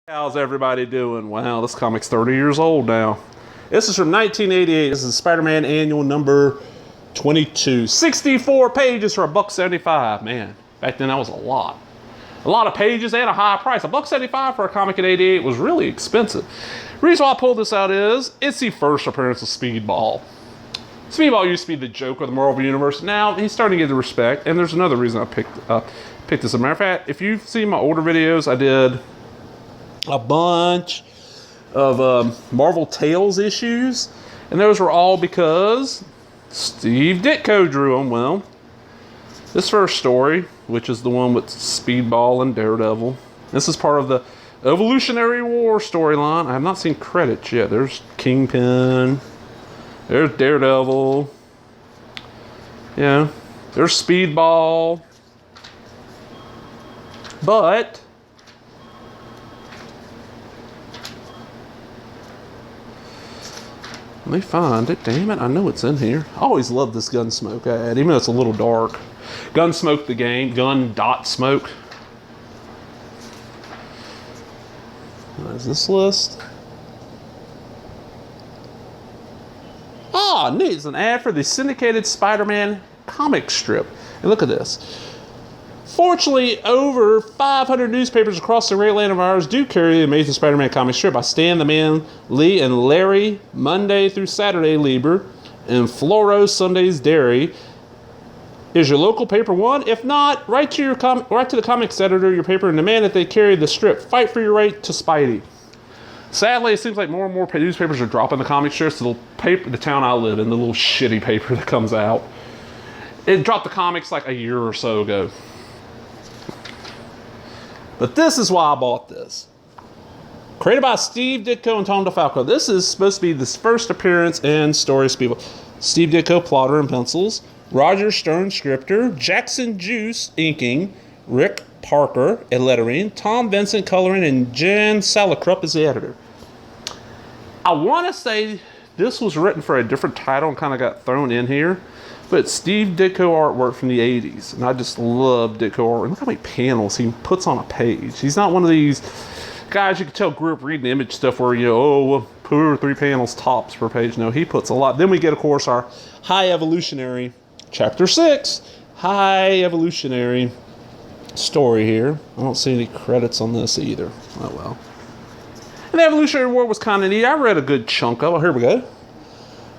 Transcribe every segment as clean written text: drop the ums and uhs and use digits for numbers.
How's everybody doing? Wow, this comic's 30 years old now. This is from 1988. This is Spider-Man annual number 22. 64 pages for $1.75. Man, back then that was a lot. A lot of pages and a high price. $1.75 for a comic in '88 was really expensive. The reason why I pulled this out is it's the first appearance of Speedball. Speedball used to be the joke of the Marvel Universe. Now he's starting to get the respect, and there's another reason I picked this. As a matter of fact, if you've seen my older videos, I did a bunch of Marvel Tales issues, and those were all because Steve Ditko drew them. Well, this first story, which is the one with Speedball and Daredevil, this is part of the Evolutionary War storyline. I have not seen credits yet. There's Kingpin, there's Daredevil, yeah, there's Speedball, but let me find it. Damn it, I know it's in here. I always love this Gunsmoke ad, even though it's a little dark. Gunsmoke the game. Gun.smoke. What is this list? Ah, neat. It's an ad for the syndicated Spider-Man comic strip. And look at this. Fortunately, over 500 newspapers across the great land of ours do carry the Amazing Spider-Man comic strip by Stan the Man Lee and Larry Monday through Saturday Lieber and Floro Sunday's Dairy. Is your local paper one? If not, write to the comics editor of your paper and demand that they carry the strip. Fight for your right to Spidey. Sadly, it seems like more and more newspapers are dropping the comic strips to the town I live in, the little shitty paper that comes out. It dropped the comics like a year or so ago. But this is why I bought this. Created by Steve Ditko and Tom DeFalco. This is supposed to be this first appearance in Story Speedball. Steve Ditko, plotter and pencils. Roger Stern, scripter. Jackson Juice, inking. Rick Parker, at lettering. Tom Vincent, coloring. And Jen Salicrup is the editor. I want to say this was written for a different title and kind of got thrown in here. But Steve Ditko artwork from the 80s. And I just love Ditko art. And look how many panels he puts on a page. He's not one of these guys you can tell grew up reading image stuff where, you know, oh, 2 or 3 panels tops per page. No, he puts a lot. Then we get, of course, our High Evolutionary, Chapter 6. High Evolutionary story here. I don't see any credits on this either. Oh, well. And the Evolutionary War was kind of neat. I read a good chunk of it. Here we go.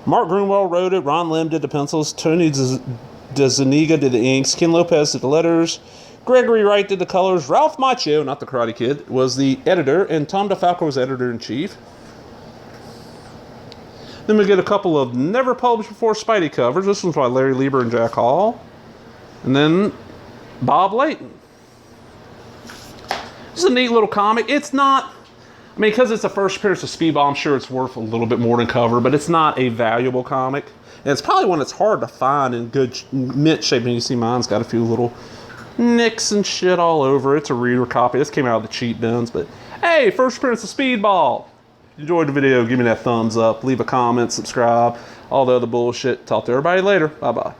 Mark Grunwald wrote it, Ron Lim did the pencils, Tony DeZuniga did the inks, Ken Lopez did the letters, Gregory Wright did the colors, Ralph Macchio, not the Karate Kid, was the editor, and Tom DeFalco was editor-in-chief. Then we get a couple of never published before Spidey covers. This one's by Larry Lieber and Jack Hall. And then Bob Layton. This is a neat little comic. It's not... I mean, because it's the first appearance of Speedball, I'm sure it's worth a little bit more than cover, but it's not a valuable comic. And it's probably one that's hard to find in good mint shape. And you see mine's got a few little nicks and shit all over. It's a reader copy. This came out of the cheap bins, but hey, first appearance of Speedball. If you enjoyed the video, give me that thumbs up, leave a comment, subscribe, all the other bullshit. Talk to everybody later. Bye-bye.